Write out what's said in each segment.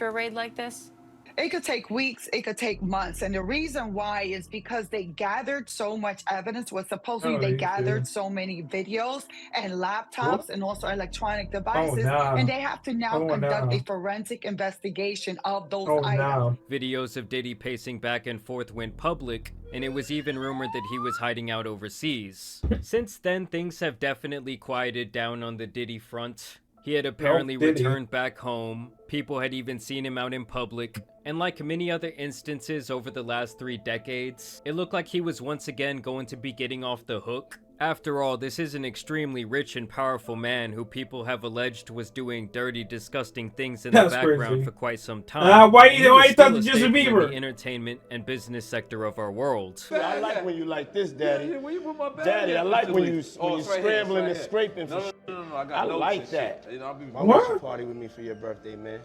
after a raid like this? It could take weeks, it could take months. And the reason why is because they gathered so much evidence. Was supposedly Oh, they you gathered too. so many videos and What? laptops and also electronic Oh devices. And no. they have to now Oh conduct a no. forensic investigation of those Oh items. no. Videos of Diddy pacing back and forth went public, and it was even rumored that he was hiding out overseas. Since then, things have definitely quieted down on the Diddy front. He had apparently Diddy. returned back home, people had even seen him out in public, and like many other instances over the last 3 decades, it looked like he was once again going to be getting off the hook. After all, this is an extremely rich and powerful man who people have alleged was doing dirty, disgusting things in the background crazy. for quite some time. Why He you was thought still a Justin staple in Bieber? the entertainment and business sector of our world. I like when you like this, Daddy. Yeah, where you put my bag Daddy, I at? like when you It's when you right here, scrambling it's and right here. scraping for No, shit. no, no, no, I got I notes like and that. shit. You know, I'll be Why don't you What? party with me for your birthday, man?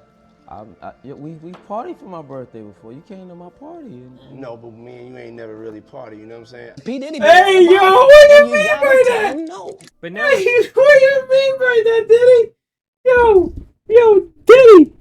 Yeah, we partied for my birthday before. You came to my party. No, but me and you ain't never really party, you know what I'm saying? P. Diddy. Hey yo, what do you mean by that? No. But now, Hey, what do you mean by that, Diddy? Yo, Diddy.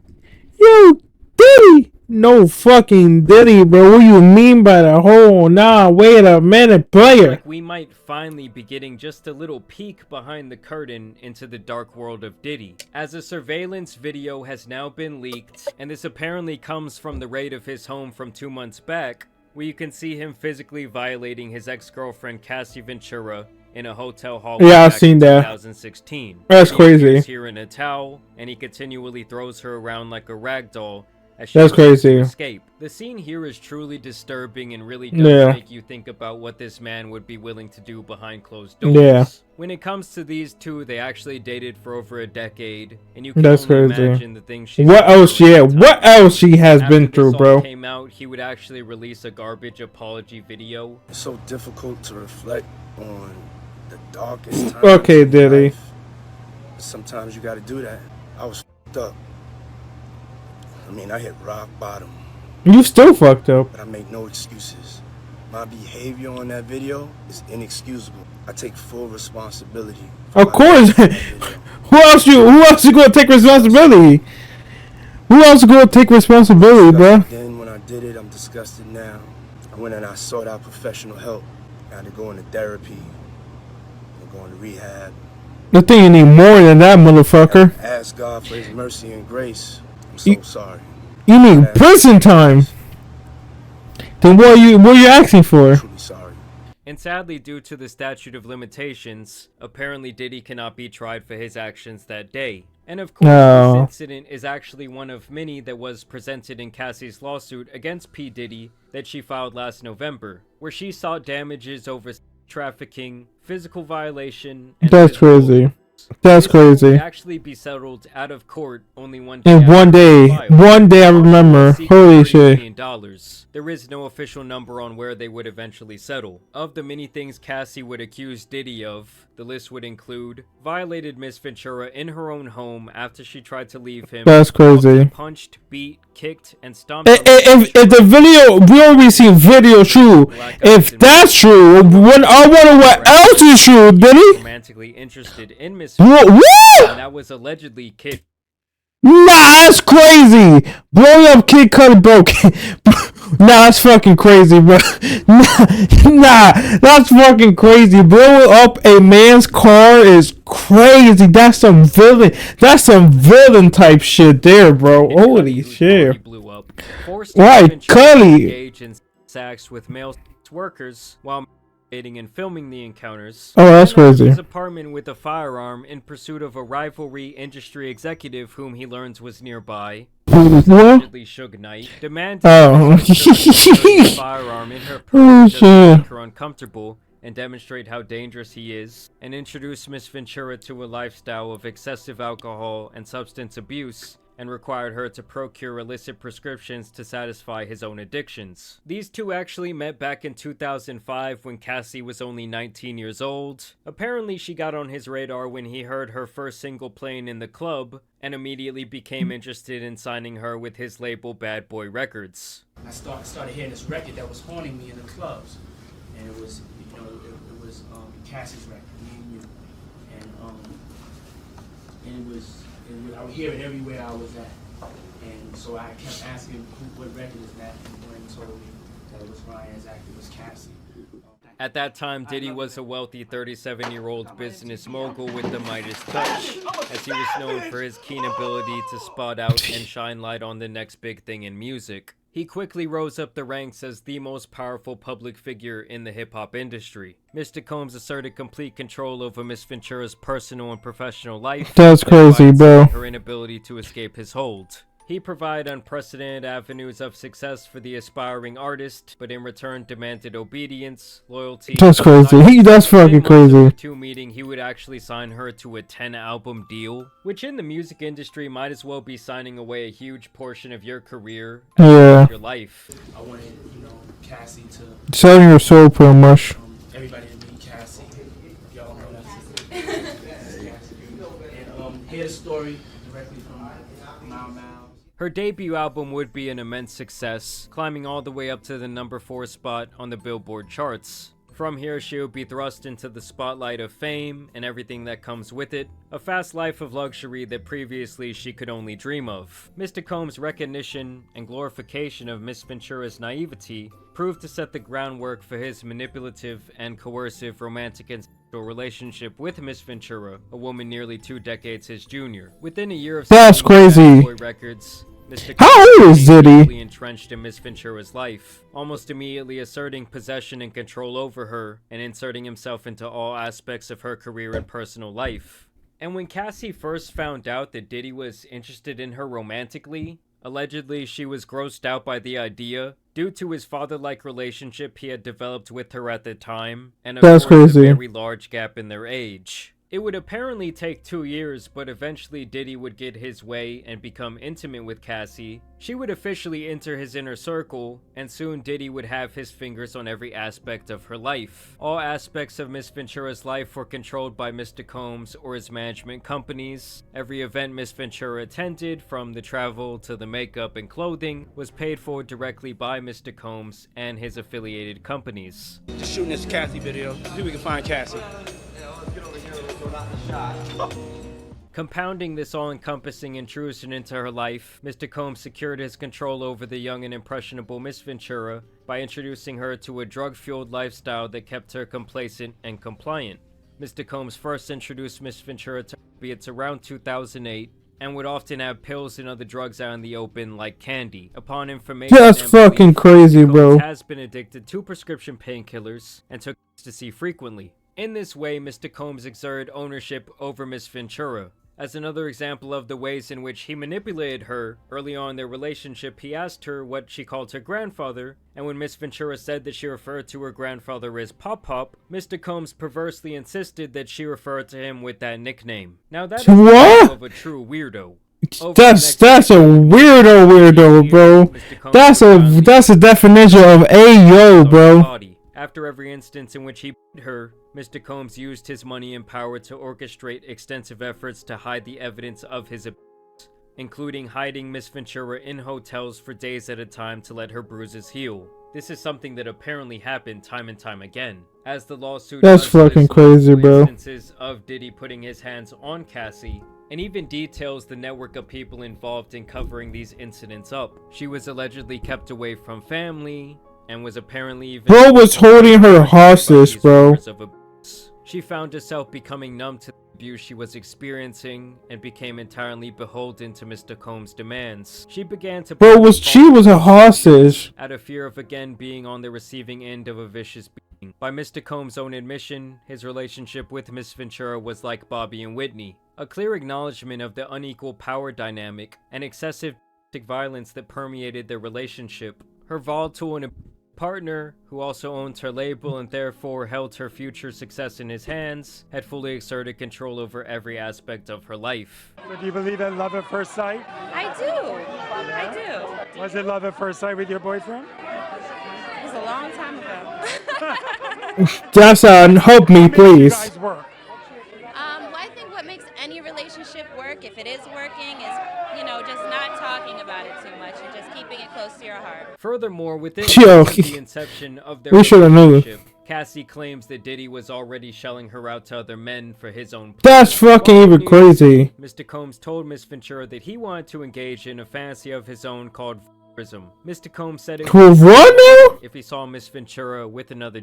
Yo, Diddy. No fucking Diddy, bro. What do you mean by that? Hold nah, wait a minute, player. like we might finally be getting just a little peek behind the curtain into the dark world of Diddy, as a surveillance video has now been leaked, and this apparently comes from the raid of his home from 2 months back, where you can see him physically violating his ex-girlfriend Cassie Ventura in a hotel hallway Yeah, I've back seen in that. 2016. That's He crazy. appears here in a towel, and he continually throws her around like a rag doll as she That's tries to crazy. escape. The scene here is truly disturbing and really does Yeah. make you think about what this man would be willing to do behind closed doors. Yeah. When it comes to these two, they actually dated for over a decade, and you can That's only crazy. imagine the things she's What been else? through Yeah, at the what time. else she has After been this through, all bro? came out, he would actually release a garbage apology video. It's so difficult to reflect on the darkest times. Okay, in Diddy. life. Sometimes you gotta do that. I was f***ed up. I mean, I hit rock bottom, You still fucked up. but I make no excuses. My behavior on that video is inexcusable. I take full responsibility. for Of my course. actions on that video. Who else you gonna take responsibility? Who else gonna take responsibility, bro? Then when I did it, I'm disgusted now. I went and I sought out professional help. I had to go into therapy. I'm going to rehab. I think you need more than that, motherfucker. Ask God for his mercy and grace. I'm so sorry. You need prison time. Then what are you asking for? Truly sorry. And sadly, due to the statute of limitations, apparently Diddy cannot be tried for his actions that day. And of course, No. this incident is actually one of many that was presented in Cassie's lawsuit against P. Diddy that she filed last November, where she sought damages over trafficking, physical violation, and That's physical crazy. abuse. That's This would crazy. actually be settled out of court only one day. And after one it day, was filed. one day I remember. Seeking Holy $30 shit. million. There is no official number on where they would eventually settle. Of the many things Cassie would accuse Diddy of, the list would include violated Miss Ventura in her own home after she tried to leave him. That's crazy. often punched, beat, kicked, and stomped. If the video, we already seen video true. If that's true, I wonder what else is true, Diddy? romantically interested in Miss What? Ventura, What? and that was allegedly kid. Nah, that's crazy. Blowing up Kid Cudi, bro. Nah, that's fucking crazy, bro. Nah, that's fucking crazy. Blowing up a man's car is crazy. That's some villain. That's some villain type shit there, bro. Holy shit. Blew up. Forced Why, to Cudi? engage in sex with male workers while dating and filming the encounters. Oh, that's He entered crazy. his apartment with a firearm in pursuit of a rivalry industry executive whom he learns was nearby. What? Allegedly Suge Knight demanded Oh. the firearm in her Oh, purse to shit. make her uncomfortable and demonstrate how dangerous he is, and introduced Miss Ventura to a lifestyle of excessive alcohol and substance abuse, and required her to procure illicit prescriptions to satisfy his own addictions. These two actually met back in 2005 when Cassie was only 19 years old. Apparently she got on his radar when he heard her first single playing in the club, and immediately became interested in signing her with his label Bad Boy Records. I started hearing this record that was haunting me in the clubs, and it was, you know, it was Cassie's record, Me and You, and it was I would hear it everywhere I was at. And so I kept asking what record is that, and when he told me that it was Ryan's act, it was Cassie. At that time, Diddy was a wealthy 37-year-old business mogul with the Midas touch, as he was known for his keen ability to spot out and shine light on the next big thing in music. He quickly rose up the ranks as the most powerful public figure in the hip-hop industry. Mr. Combs asserted complete control over Miss Ventura's personal and professional life. That's crazy, bro. Her inability to escape his hold. He provided unprecedented avenues of success for the aspiring artist, but in return demanded obedience, loyalty. That's crazy. That's fucking crazy. Two meeting, he would actually sign her to a 10-album deal, which in the music industry might as well be signing away a huge portion of your career, Yeah. your life. I wanted, Cassie to Selling your soul, pretty much. everybody to meet Cassie. Y'all know that's Cassie. And hear the story directly from Mau Mau. Her debut album would be an immense success, climbing all the way up to the number 4 spot on the Billboard charts. From here, she would be thrust into the spotlight of fame and everything that comes with it, a fast life of luxury that previously she could only dream of. Mr. Combs' recognition and glorification of Miss Ventura's naivety proved to set the groundwork for his manipulative and coercive romantic and sexual relationship with Miss Ventura, a woman nearly 2 decades his junior. Within a year of That's crazy. Boy Records, Mr. How old is Diddy? Deeply entrenched in Miss Ventura's life, almost immediately asserting possession and control over her, and inserting himself into all aspects of her career and personal life. And when Cassie first found out that Diddy was interested in her romantically, allegedly she was grossed out by the idea, due to his father-like relationship he had developed with her at the time, and of That's course crazy. a very large gap in their age. It would apparently take 2 years, but eventually Diddy would get his way and become intimate with Cassie. She would officially enter his inner circle, and soon Diddy would have his fingers on every aspect of her life. All aspects of Miss Ventura's life were controlled by Mr. Combs or his management companies. Every event Miss Ventura attended, from the travel to the makeup and clothing, was paid for directly by Mr. Combs and his affiliated companies. Just shooting this Cassie video. See if we can find Cassie. Compounding this all-encompassing intrusion into her life, Mr. Combs secured his control over the young and impressionable Miss Ventura by introducing her to a drug-fueled lifestyle that kept her complacent and compliant. Mr. Combs first introduced Miss Ventura to opiates around 2008, and would often have pills and other drugs out in the open like candy. Upon information, That's and fucking belief, crazy, Mr. bro. Combs has been addicted to prescription painkillers and took ecstasy frequently. In this way, Mr. Combs exerted ownership over Miss Ventura. As another example of the ways in which he manipulated her, early on in their relationship, he asked her what she called her grandfather, and when Miss Ventura said that she referred to her grandfather as Pop Pop, Mr. Combs perversely insisted that she referred to him with that nickname. Now that is the What? type of a true weirdo. That's a weirdo, bro. That's a definition of ayo, bro. After every instance in which he beat her, Mr. Combs used his money and power to orchestrate extensive efforts to hide the evidence of his abuse, including hiding Miss Ventura in hotels for days at a time to let her bruises heal. This is something that apparently happened time and time again. As the lawsuit That's does fucking list crazy, multiple bro. instances of Diddy putting his hands on Cassie, and even details the network of people involved in covering these incidents up. She was allegedly kept away from family, and was apparently even Bro was holding her hostage, bro. She found herself becoming numb to the abuse she was experiencing and became entirely beholden to Mr. Combs' demands. She began to She was a hostage. out of fear of again being on the receiving end of a vicious beating. By Mr. Combs' own admission, his relationship with Miss Ventura was like Bobby and Whitney, a clear acknowledgement of the unequal power dynamic and excessive domestic violence that permeated their relationship. Her volatile and partner, who also owned her label and therefore held her future success in his hands, had fully exerted control over every aspect of her life. So do you believe in love at first sight? I do. Was it love at first sight with your boyfriend? It was a long time ago. Just help me, How many of you please. guys work? Well, I think what makes any relationship work, if it is working, is, just not talking about it too much and just keeping it close to your heart. Furthermore, within Yo, the inception of their we shoulda knew. relationship, Cassie claims that Diddy was already shelling her out to other men for his own That's pleasure. fucking While in even New York City, crazy. Mr. Combs told Miss Ventura that he wanted to engage in a fantasy of his own called voyeurism. Mr. Combs said it Well, would what now? if he saw Miss Ventura with another.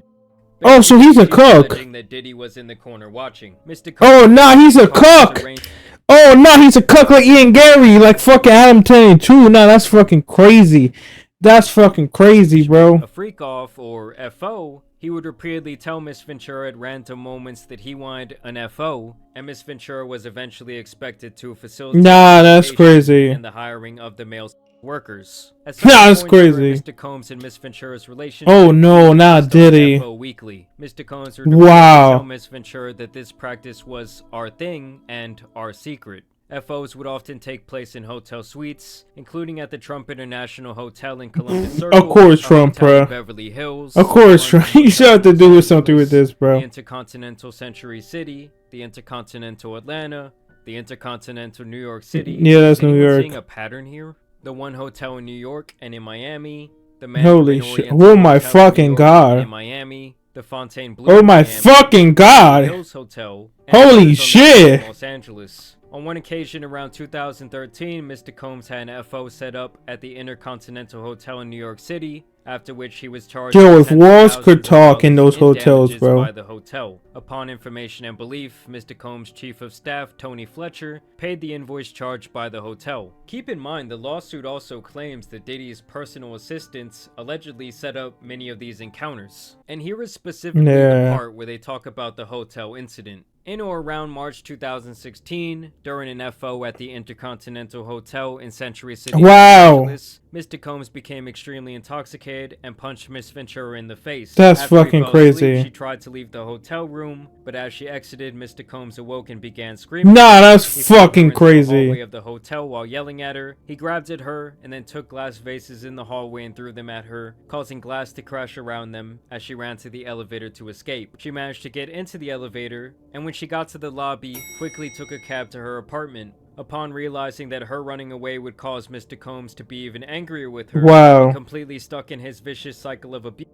Oh, so he's a She's cook. alleging that Diddy was in the corner watching. Mr. Oh, Combs nah, he's a Combs cook. arranged- Oh, no, he's a cook like Ian Gary, like fucking Adam 22. No, that's fucking crazy. That's fucking crazy, bro. a freak off, or FO, he would repeatedly tell Miss Ventura at random moments that he wanted an FO, and Miss Ventura was eventually expected to facilitate Nah, that's the crazy. and the hiring of the male workers. At Nah, certain that's points during crazy. Mr. Combs and Miss Ventura's relationship, Oh, no, he not used to Diddy. FO weekly. Mr. Combs would Wow. tell Miss Ventura that this practice was our thing and our secret. FOs would often take place in hotel suites, including at the Trump International Hotel in Columbus Circle, Of course, a Trump, hotel in bruh. Beverly Hills, Of course, London right? You should have to do with something with this, the bro. Intercontinental Century City, the Intercontinental Atlanta, the Intercontinental New York City. Yeah, that's Is New anyone York. seeing a pattern here? The one hotel in New York and in Miami, the Holy Mandarin shit. Oriental Oh my Hotel in New fucking York God. and in Miami, the Fontainebleau Oh in my Miami, fucking the God. Hills Hotel, and Holy others on the shit. Strip in Los Angeles. On one occasion around 2013, Mr. Combs had an FO set up at the Intercontinental Hotel in New York City, after which he was charged Yo, with if walls $10,000 could talk in those in hotels, damages bro. by the hotel. Upon information and belief, Mr. Combs' chief of staff, Tony Fletcher, paid the invoice charged by the hotel. Keep in mind, the lawsuit also claims that Diddy's personal assistants allegedly set up many of these encounters. And here is specifically the Yeah. part where they talk about the hotel incident. In or around March 2016, during an FO at the Intercontinental Hotel in Century City, Wow. Los Angeles, Mr. Combs became extremely intoxicated and punched Miss Ventura in the face. That's After he fucking fell asleep, crazy. she tried to leave the hotel room, but as she exited, Mr. Combs awoke and began screaming. Nah, that's He followed her fucking into the hallway crazy. of the hotel while yelling at her. He grabbed at her and then took glass vases in the hallway and threw them at her, causing glass to crash around them as she ran to the elevator to escape. She managed to get into the elevator, and when she got to the lobby, quickly took a cab to her apartment. Upon realizing that her running away would cause Mr. Combs to be even angrier with her, Wow. and completely stuck in his vicious cycle of abuse,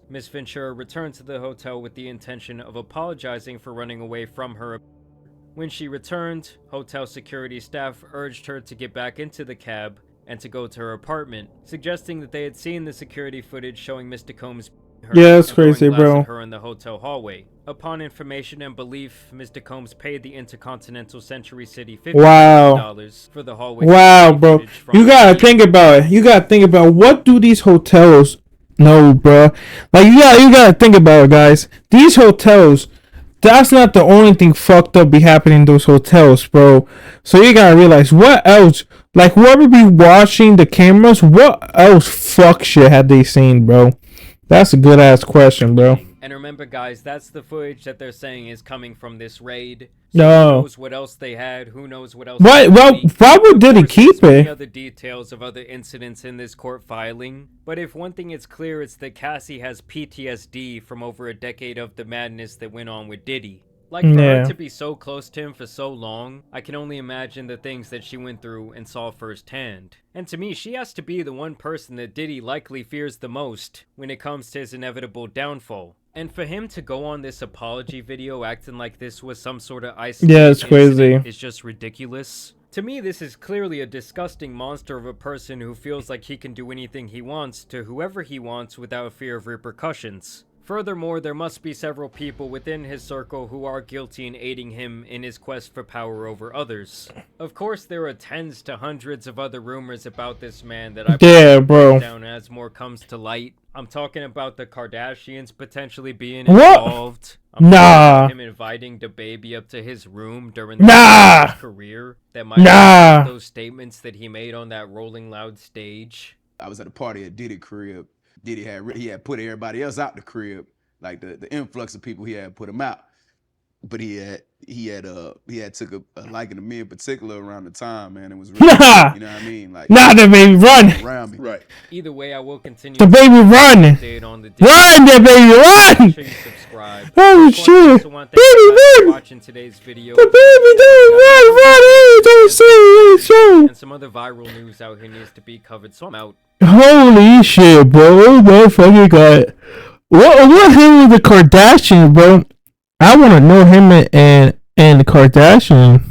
Miss Ventura returned to the hotel with the intention of apologizing for running away from her. When she returned, hotel security staff urged her to get back into the cab and to go to her apartment, suggesting that they had seen the security footage showing Mr. Combs her Yeah, that's and throwing crazy, glass bro. at her in the hotel hallway. Upon information and belief, Mr. Combs paid the Intercontinental Century City $50,000 for the hallway. Wow, security bro. footage from You the gotta scene. think about it. You gotta think about what do these hotels know, bro? Like, you gotta think about it, guys. These hotels, that's not the only thing fucked up be happening in those hotels, bro. So you gotta realize what else. Like, whoever be watching the cameras, what else fuck shit had they seen, bro? That's a good ass question, bro. And remember, guys, that's the footage that they're saying is coming from this raid. So No. who knows what else they had? Who knows what else? Why? they Well, leaked? why would Of Diddy course, keep there's many it? other details of other incidents in this court filing, but if one thing is clear, it's that Cassie has PTSD from over a decade of the madness that went on with Diddy. Like, for Yeah. her to be so close to him for so long, I can only imagine the things that she went through and saw firsthand. And to me, she has to be the one person that Diddy likely fears the most when it comes to his inevitable downfall. And for him to go on this apology video acting like this was some sort of isolated Yeah, it's crazy. incident is just ridiculous. To me, this is clearly a disgusting monster of a person who feels like he can do anything he wants to whoever he wants without fear of repercussions. Furthermore, there must be several people within his circle who are guilty in aiding him in his quest for power over others. Of course, there are tens to hundreds of other rumors about this man that I Yeah, break bro. down as more comes to light. I'm talking about the Kardashians potentially being What? involved. I'm Nah. talking about him inviting the baby up to his room during the Nah. career. That might Nah. be those statements that he made on that Rolling Loud stage. I was at a party at Diddy crib. Diddy had put everybody else out the crib, like the influx of people he had put him out. But he had took a liking to me in particular around the time, man. It was really, Nah. you know what I mean? Like, Nah, the baby run. around me. Right. Either way, I will continue The to baby run. update on the Run, the baby Make run. sure you subscribe. Oh Of course, I shit. also want to thank you Baby guys for run. watching today's video. The baby don't run. Hey, don't say it. Show. And some other viral news out here needs to be covered, so I'm out. Holy shit, bro. Oh my fucking god. What him with the Kardashians, bro? I want to know him and the Kardashian.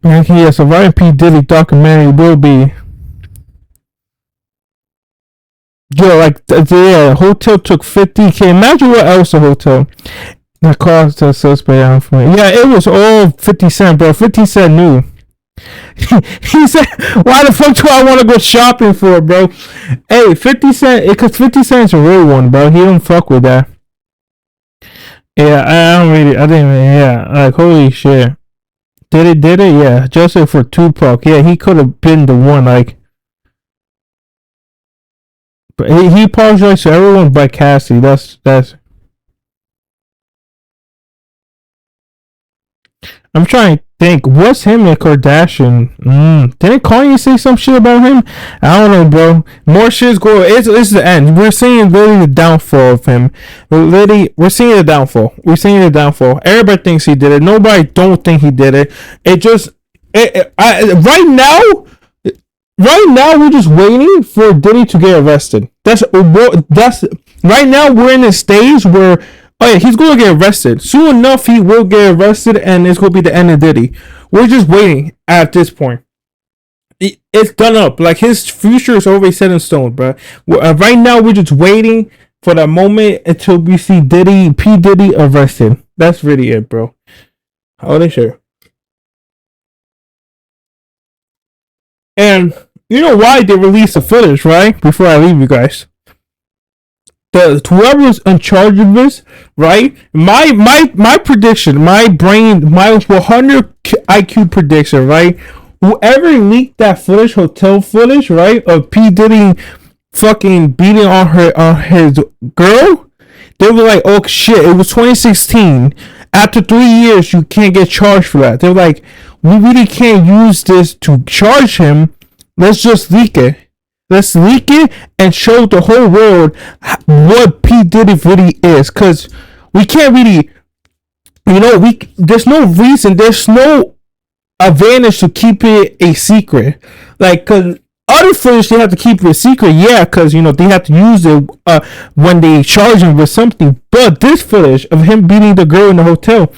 Yes, a Ryan P. Diddy documentary will be. Yo, like, the hotel took $50K. Imagine what else a hotel that cost the suspect out for. Yeah, it was all 50 Cent, bro. 50 Cent knew. He said, why the fuck do I want to go shopping for, bro? Hey, 50 Cent, because 50 Cent's a real one, bro. He don't fuck with that. Yeah, I didn't really, yeah, like, holy shit. Did it? Yeah, Joseph for Tupac. Yeah, he could have been the one, like, but he apologized to everyone but Cassie. That's. I'm trying to think. What's him and Kardashian? Didn't Kanye say some shit about him? I don't know, bro. More shit's going. It's the end. We're seeing really the downfall of him. We're seeing the downfall. Everybody thinks he did it. Nobody don't think he did it. Right now. Right now, we're just waiting for Diddy to get arrested. That's right now. We're in a stage where, oh yeah, he's going to get arrested. Soon enough, he will get arrested, and it's going to be the end of Diddy. We're just waiting at this point. It's done up. Like, his future is already set in stone, bro. Right now, we're just waiting for that moment until we see P. Diddy arrested. That's really it, bro. How they sure. And you know why they released the footage, right? Before I leave you guys. Whoever's in charge of this, right? My prediction, my 100 IQ prediction, right? Whoever leaked that footage, hotel footage, right, of P. Diddy fucking beating on his girl, they were like, oh shit, it was 2016. After 3 years, you can't get charged for that. They're like, we really can't use this to charge him. Let's just leak it. Let's leak it and show the whole world what P. Diddy really is. Because we can't really, there's no reason, there's no advantage to keep it a secret. Like, because other footage, they have to keep it a secret, yeah, because, they have to use it when they charge him with something. But this footage of him beating the girl in the hotel,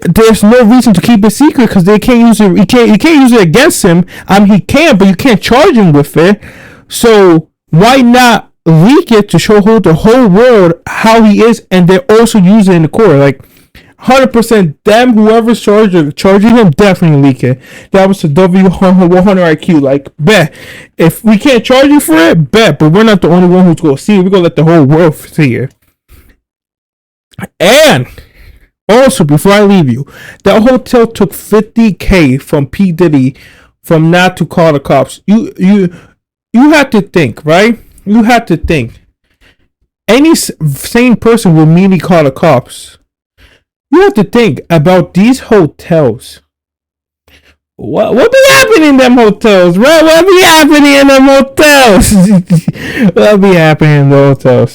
there's no reason to keep it secret because they can't use it. You can't use it against him. He can, but you can't charge him with it. So why not leak it to show the whole world how he is, and then also use it in the court? Like 100%, them whoever's charging him definitely leak it. That was the W100 IQ. Like, bet if we can't charge you for it, bet. But we're not the only one who's gonna see it. We're gonna let the whole world see it. And also, before I leave you, that hotel took $50K from P. Diddy from not to call the cops. You have to think, right? You have to think. Any sane person will immediately call the cops. You have to think about these hotels. What be happening in them hotels, bro? What be happening in them hotels? What be happening in the hotels?